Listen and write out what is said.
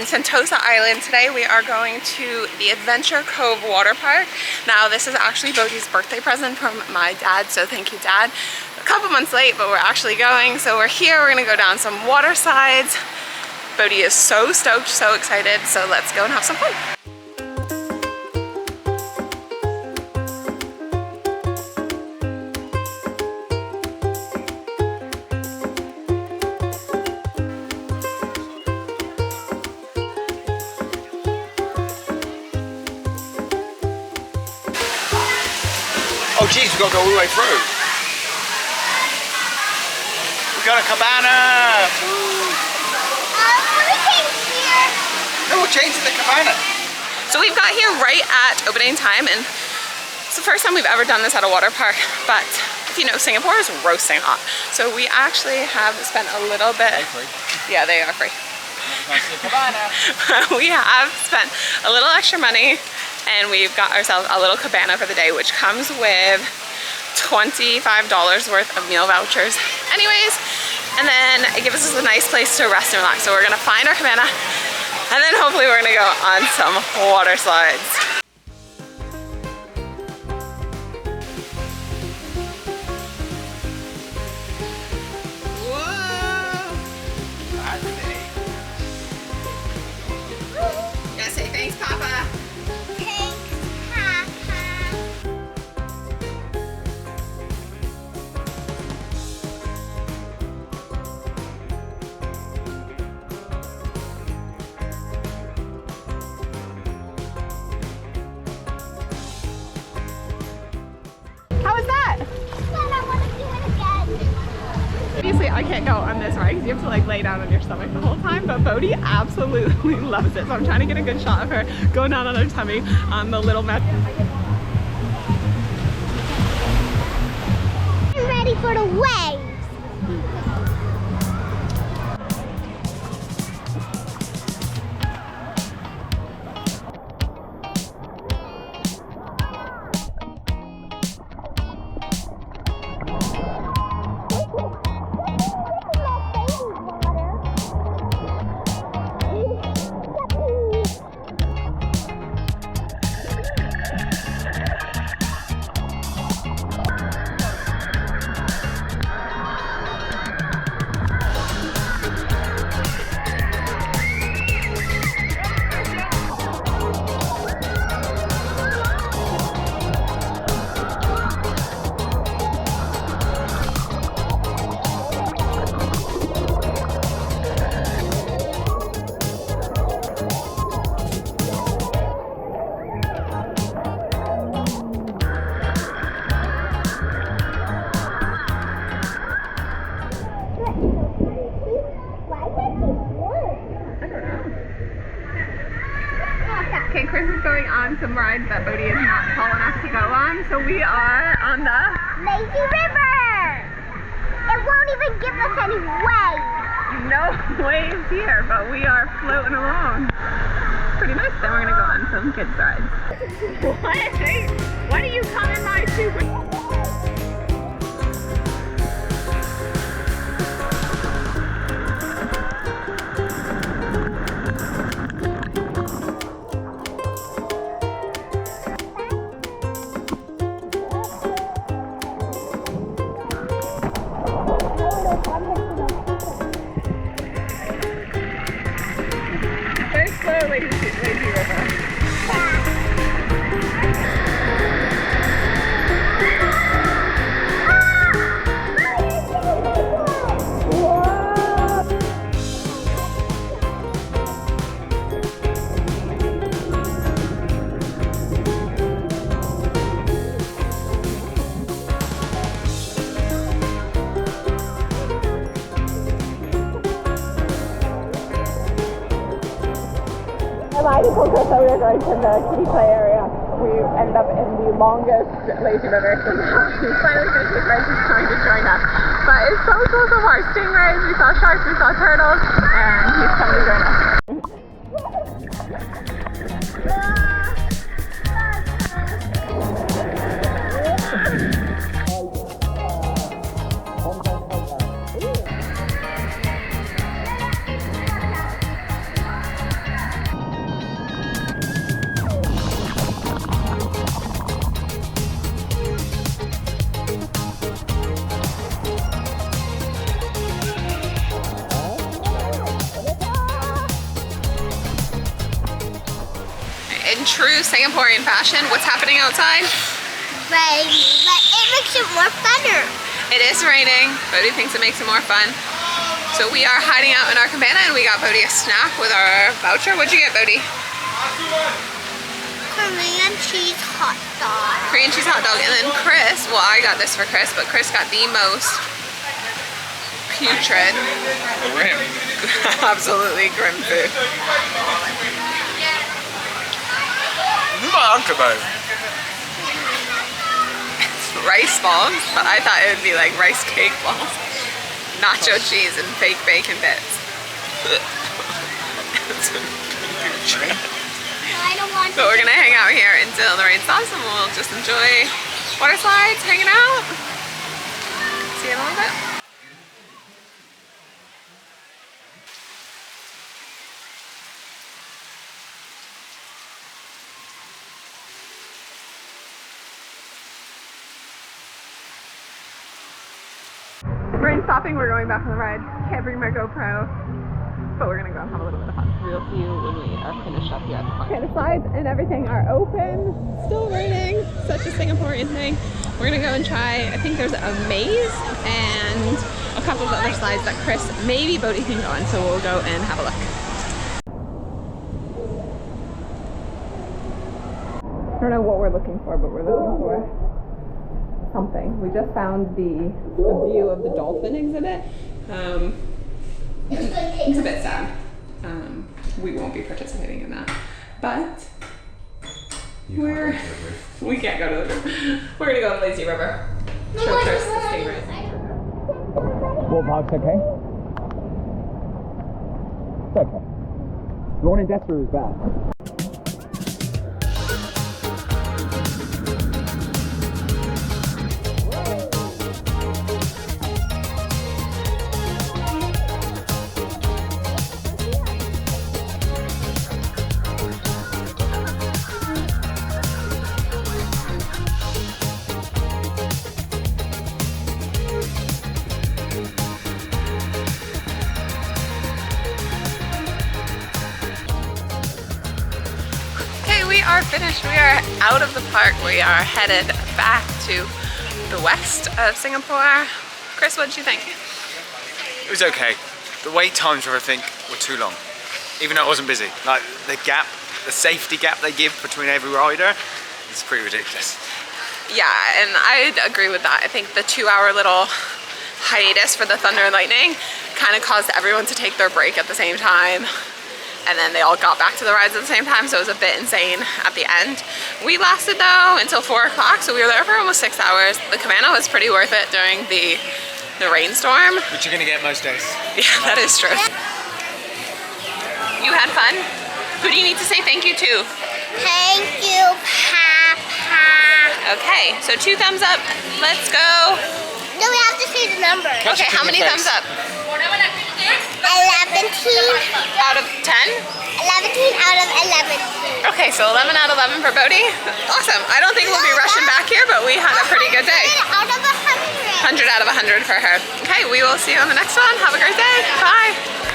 Sentosa Island. Today we are going to the Adventure Cove Waterpark. Now this is actually Bodhi's birthday present from my dad, so thank you, Dad. A couple months late, but we're actually going. So we're here, we're gonna go down some water slides. Bodhi is so stoked, so excited, so let's go and have some fun. Oh geez, we've got to go all the way through. We got a cabana. No, we're changing the cabana. So we've got here right at opening time, and it's the first time we've ever done this at a water park, but if you know, Singapore is roasting hot. So we actually have spent a little bit. They're free. Yeah, they are free. Nice little cabana. We have spent a little extra money and we've got ourselves a little cabana for the day, which comes with $25 worth of meal vouchers anyways, and then it gives us a nice place to rest and relax. So we're gonna find our cabana and then hopefully we're gonna go on some water slides. Obviously I can't go on this ride because you have to like lay down on your stomach the whole time, but Bodhi absolutely loves it. So I'm trying to get a good shot of her going down on her tummy on the little mat. I'm ready for the waves. Okay, Chris is going on some rides that Bodhi is not tall enough to go on, so we are on the Lazy River. It won't even give us any waves. no waves here, but we are floating along. Pretty nice. Then we're gonna go on some kids rides. Why do you come in my super? Lazy River. I told Chris that we were going to the kiddie play area. We ended up in the longest lazy river, so we finally finished with Chris is trying to join us. But it's so cool so far. Stingrays, we saw sharks, we saw turtles, and he's coming to join us. true Singaporean fashion, what's happening outside? Rain, but it makes it more funner. It is raining. Bodhi thinks it makes it more fun. So we are hiding out in our cabana and we got Bodhi a snack with our voucher. What'd you get, Bodhi? Korean cheese hot dog. Korean cheese hot dog. And then Chris, well, I got this for Chris, but Chris got the most putrid, Grim. absolutely grim food. Who's my uncle, though? Rice balls, but I thought it would be like rice cake balls. Nacho cheese and fake bacon bits. I don't want So we're gonna hang out here until the rain stops and we'll just enjoy water slides, hanging out. See you in a little bit. Rain stopping, we're going back on the ride. Can't bring my GoPro, but we're gonna go and have a little bit of fun. We'll see you when we are finished up here at the park. Okay, the slides and everything are open. Still raining, such a Singaporean thing. We're gonna go and try, I think there's a maze and a couple of other slides that Chris, maybe Bodhi can go on, so we'll go and have a look. I don't know what we're looking for, but we're looking for something. We just found the view of the dolphin exhibit. It's a bit sad. We won't be participating in that, but we can't go to the river. We're gonna go to Lazy River. Show Chris the stingrays. Waterpark's okay? It's okay. The one in Desper is bad. We are finished. We are out of the park. We are headed back to the west of Singapore. Chris, what did you think? It was okay. The wait times I think were too long, even though it wasn't busy. Like the gap, the safety gap they give between every rider is pretty ridiculous. Yeah, and I'd agree with that. I think the 2-hour little hiatus for the thunder and lightning kind of caused everyone to take their break at the same time. And then they all got back to the rides at the same time, so it was a bit insane at the end. We lasted though until 4 o'clock, so we were there for almost 6 hours. The cabana was pretty worth it during the rainstorm. Which you're gonna get most days. Yeah, that is true. You had fun? Who do you need to say thank you to? Thank you, Papa. Okay, so 2 thumbs up. Let's go. No, we have to say the number. Catch Okay, it in how many your thumbs face. up? 11. Out of 10? 11 out of 11. Okay, so 11 out of 11 for Bodhi. Awesome. I don't think we'll be rushing back here, but we had a pretty good day. Out of 100. 100 out of 100 for her. Okay, we will see you on the next one. Have a great day. Bye.